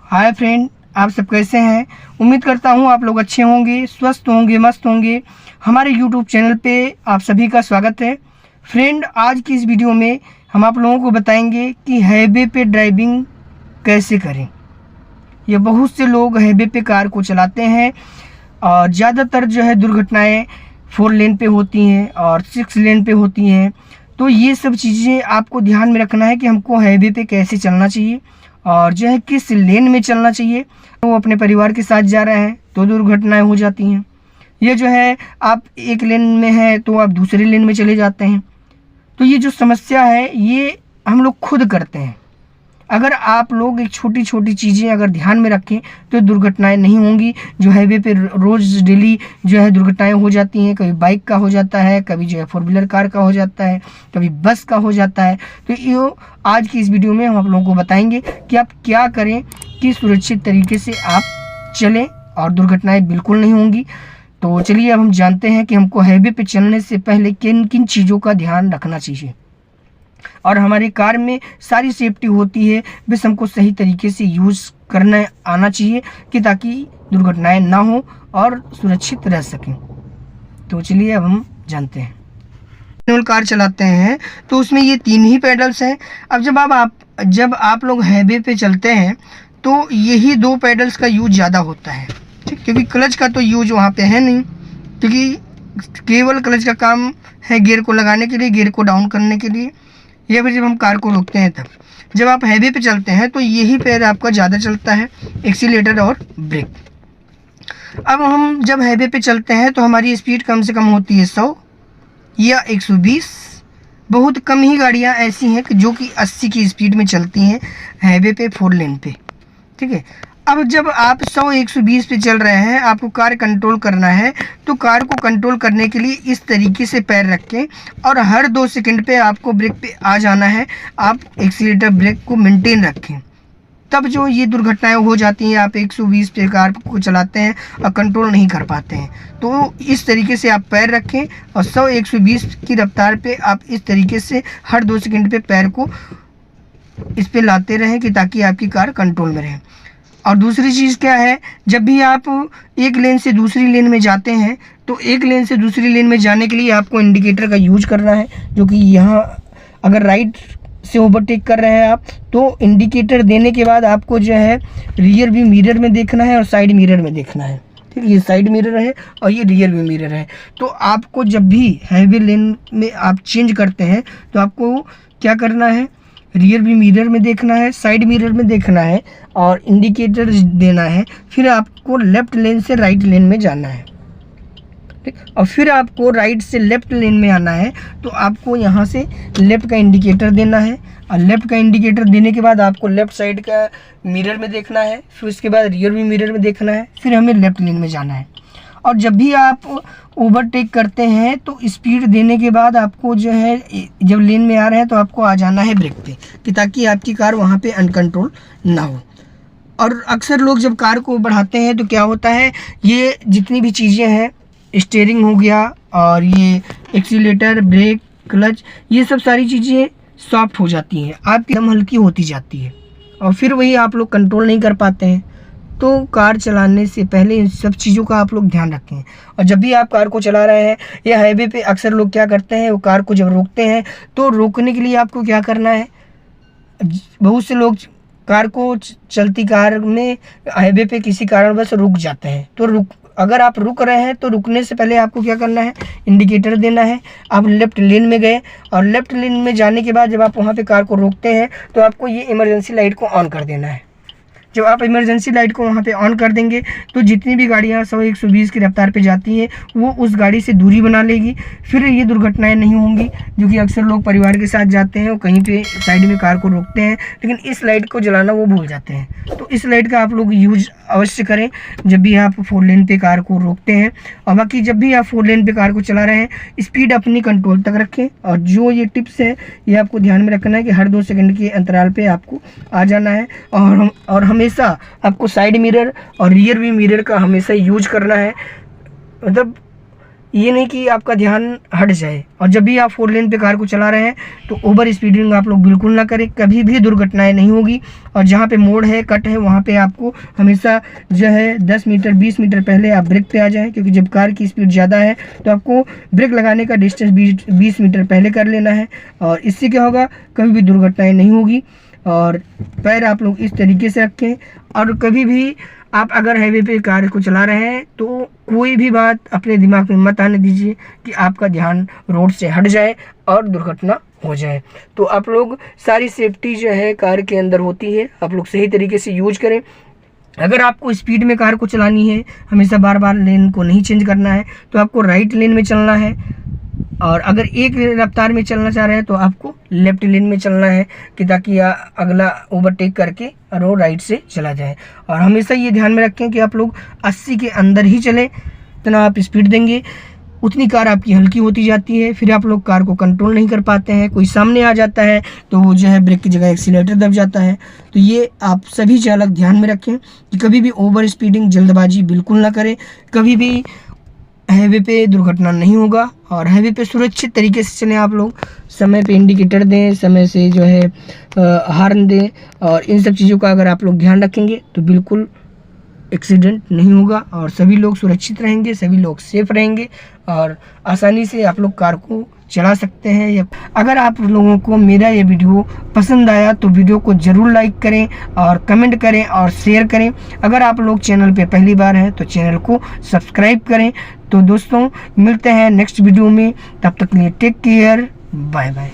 Hi friend, आप सब कैसे हैं। उम्मीद करता हूँ आप लोग अच्छे होंगे, स्वस्थ होंगे, मस्त होंगे। हमारे यूट्यूब चैनल पे आप सभी का स्वागत है। फ्रेंड, आज की इस वीडियो में हम आप लोगों को बताएंगे कि हाईवे पे ड्राइविंग कैसे करें। ये बहुत से लोग हाईवे पे कार को चलाते हैं और ज़्यादातर जो है दुर्घटनाएं 4 लेन पे होती हैं और 6 लेन पे होती हैं। तो ये सब चीज़ें आपको ध्यान में रखना है कि हमको हाईवे पे कैसे चलना चाहिए और जो है किस लेन में चलना चाहिए। तो वो अपने परिवार के साथ जा रहे हैं तो दुर्घटनाएं हो जाती हैं। ये जो है आप एक लेन में हैं तो आप दूसरे लेन में चले जाते हैं। तो ये जो समस्या है ये हम लोग खुद करते हैं। अगर आप लोग एक छोटी छोटी चीज़ें अगर ध्यान में रखें तो दुर्घटनाएं नहीं होंगी। जो हाईवे पे रोज़ डेली जो है दुर्घटनाएं हो जाती हैं, कभी बाइक का हो जाता है, कभी जो है 4 व्हीलर कार का हो जाता है, कभी बस का हो जाता है। तो ये आज की इस वीडियो में हम आप लोगों को बताएंगे कि आप क्या करें कि सुरक्षित तरीके से आप चलें और दुर्घटनाएँ बिल्कुल नहीं होंगी। तो चलिए अब हम जानते हैं कि हमको हाईवे पे चलने से पहले किन किन चीज़ों का ध्यान रखना चाहिए और हमारी कार में सारी सेफ्टी होती है, बस हमको सही तरीके से यूज़ करना आना चाहिए कि ताकि दुर्घटनाएं ना हो और सुरक्षित रह सकें। तो चलिए अब हम जानते हैं। मैनुअल कार चलाते हैं तो उसमें ये 3 ही पैडल्स हैं। अब जब आप लोग हाईवे पे चलते हैं तो यही 2 पैडल्स का यूज ज़्यादा होता है, ठीक, क्योंकि क्लच का तो यूज वहाँ पे है नहीं, क्योंकि केवल क्लच का काम है गियर को लगाने के लिए, गियर को डाउन करने के लिए, या फिर जब हम कार को रोकते हैं तब। जब आप हाईवे पे चलते हैं तो यही पैर आपका ज़्यादा चलता है, एक्सीलेटर और ब्रेक। अब हम जब हाईवे पे चलते हैं तो हमारी स्पीड कम से कम होती है 100 या 120। बहुत कम ही गाड़ियाँ ऐसी हैं कि जो कि 80 की स्पीड में चलती हैं हाईवे पे 4 लेन पे, ठीक है। अब जब आप 100-120 पे चल रहे हैं, आपको कार कंट्रोल करना है, तो कार को कंट्रोल करने के लिए इस तरीके से पैर रखें और हर 2 सेकंड पे आपको ब्रेक पे आ जाना है। आप एक्सीलेटर ब्रेक को मेंटेन रखें, तब जो ये दुर्घटनाएं हो जाती हैं। आप 120 पे कार को चलाते हैं और कंट्रोल नहीं कर पाते हैं, तो इस तरीके से आप पैर रखें और 100-120 की रफ्तार पे आप इस तरीके से हर 2 सेकंड पे पैर को इस पे लाते रहें कि ताकि आपकी कार कंट्रोल में रहे। और दूसरी चीज़ क्या है, जब भी आप एक लेन से दूसरी लेन में जाते हैं तो एक लेन से दूसरी लेन में जाने के लिए आपको इंडिकेटर का यूज करना है, जो कि यहाँ अगर राइट से ओवरटेक कर रहे हैं आप तो इंडिकेटर देने के बाद आपको जो है रियर व्यू मिरर में देखना है और साइड मिरर में देखना है, ठीक है। ये साइड मिरर है और ये रियर व्यू मिरर है। तो आपको जब भी हाईवे लेन में आप चेंज करते हैं तो आपको क्या करना है, रियर व्यू मिरर में देखना है, साइड मिरर में देखना है और इंडिकेटर देना है। फिर आपको लेफ़्ट लेन से राइट लेन में जाना है, ठीक। और फिर आपको राइट से लेफ़्ट लेन में आना है तो आपको यहाँ से लेफ़्ट का इंडिकेटर देना है और लेफ़्ट का इंडिकेटर देने के बाद आपको लेफ़्ट साइड का मिरर में देखना है, फिर उसके बाद रियर व्यू मिरर में देखना है, फिर हमें लेफ़्ट लेन में जाना है। और जब भी आप ओवरटेक करते हैं तो स्पीड देने के बाद आपको जो है जब लेन में आ रहे हैं तो आपको आ जाना है ब्रेक पे, कि ताकि आपकी कार वहाँ पे अनकंट्रोल ना हो। और अक्सर लोग जब कार को बढ़ाते हैं तो क्या होता है, ये जितनी भी चीज़ें हैं, स्टीयरिंग हो गया और ये एक्सीलेटर, ब्रेक, क्लच, ये सब सारी चीज़ें सॉफ्ट हो जाती हैं, आपकी एकदम हल्की होती जाती है और फिर वही आप लोग कंट्रोल नहीं कर पाते हैं। तो कार चलाने से पहले इन सब चीज़ों का आप लोग ध्यान रखें। और जब भी आप कार को चला रहे हैं या हाईवे पे अक्सर लोग क्या करते हैं, वो कार को जब रोकते हैं तो रोकने के लिए आपको क्या करना है, बहुत से लोग कार को चलती कार में हाईवे पे किसी कारणवश रुक जाते हैं। तो अगर आप रुक रहे हैं तो रुकने से पहले आपको क्या करना है, इंडिकेटर देना है। आप लेफ़्ट लेन में गए और लेफ़्ट लेन में जाने के बाद जब आप वहाँ पे कार को रोकते हैं तो आपको ये इमरजेंसी लाइट को ऑन कर देना है। जब आप इमरजेंसी लाइट को वहाँ पे ऑन कर देंगे तो जितनी भी गाड़ियाँ 100-120 की रफ्तार पे जाती हैं वो उस गाड़ी से दूरी बना लेगी, फिर ये दुर्घटनाएं नहीं होंगी। जो कि अक्सर लोग परिवार के साथ जाते हैं और कहीं पे साइड में कार को रोकते हैं, लेकिन इस लाइट को जलाना वो भूल जाते हैं। तो इस लाइट का आप लोग यूज अवश्य करें जब भी आप 4 लेन पे कार को रोकते हैं। और बाकी जब भी आप 4 लेन पे कार को चला रहे हैं, स्पीड अपनी कंट्रोल तक रखें। और जो ये टिप्स है ये आपको ध्यान में रखना है कि हर 2 सेकंड के अंतराल पे आपको आ जाना है और हमेशा आपको साइड मिरर और रियर व्यू मिरर का हमेशा यूज करना है। मतलब ये नहीं कि आपका ध्यान हट जाए। और जब भी आप 4 लेन पे कार को चला रहे हैं तो ओवर स्पीडिंग आप लोग बिल्कुल ना करें, कभी भी दुर्घटनाएं नहीं होगी। और जहाँ पे मोड़ है, कट है, वहाँ पे आपको हमेशा जो है 10 मीटर 20 मीटर पहले आप ब्रेक पे आ जाएं, क्योंकि जब कार की स्पीड ज़्यादा है तो आपको ब्रेक लगाने का डिस्टेंस 20 मीटर पहले कर लेना है। और इससे क्या होगा, कभी भी दुर्घटनाएँ नहीं होगी। और पैर आप लोग इस तरीके से रखें। और कभी भी आप अगर हाईवे पे कार को चला रहे हैं तो कोई भी बात अपने दिमाग में मत आने दीजिए कि आपका ध्यान रोड से हट जाए और दुर्घटना हो जाए। तो आप लोग सारी सेफ्टी जो है कार के अंदर होती है, आप लोग सही तरीके से यूज करें। अगर आपको स्पीड में कार को चलानी है, हमेशा बार बार लेन को नहीं चेंज करना है, तो आपको राइट लेन में चलना है। और अगर एक रफ्तार में चलना चाह रहे हैं तो आपको लेफ्ट लेन में चलना है, कि ताकि अगला ओवरटेक करके और वो राइट से चला जाए। और हमेशा ये ध्यान में रखें कि आप लोग 80 के अंदर ही चलें। जितना आप स्पीड देंगे उतनी कार आपकी हल्की होती जाती है, फिर आप लोग कार को कंट्रोल नहीं कर पाते हैं। कोई सामने आ जाता है तो वो जो है ब्रेक की जगह एक्सीलरेटर दब जाता है। तो ये आप सभी चालक ध्यान में रखें कि कभी भी ओवर स्पीडिंग, जल्दबाजी बिल्कुल ना करें। कभी भी हाईवे पे दुर्घटना नहीं होगा। और हाईवे पे सुरक्षित तरीके से चलें। आप लोग समय पे इंडिकेटर दें, समय से जो है हॉर्न दें। और इन सब चीज़ों का अगर आप लोग ध्यान रखेंगे तो बिल्कुल एक्सीडेंट नहीं होगा और सभी लोग सुरक्षित रहेंगे, सभी लोग सेफ रहेंगे और आसानी से आप लोग कार को चला सकते हैं। अगर आप लोगों को मेरा ये वीडियो पसंद आया तो वीडियो को ज़रूर लाइक करें और कमेंट करें और शेयर करें। अगर आप लोग चैनल पे पहली बार हैं तो चैनल को सब्सक्राइब करें। तो दोस्तों मिलते हैं नेक्स्ट वीडियो में, तब तक के लिए टेक केयर, बाय बाय।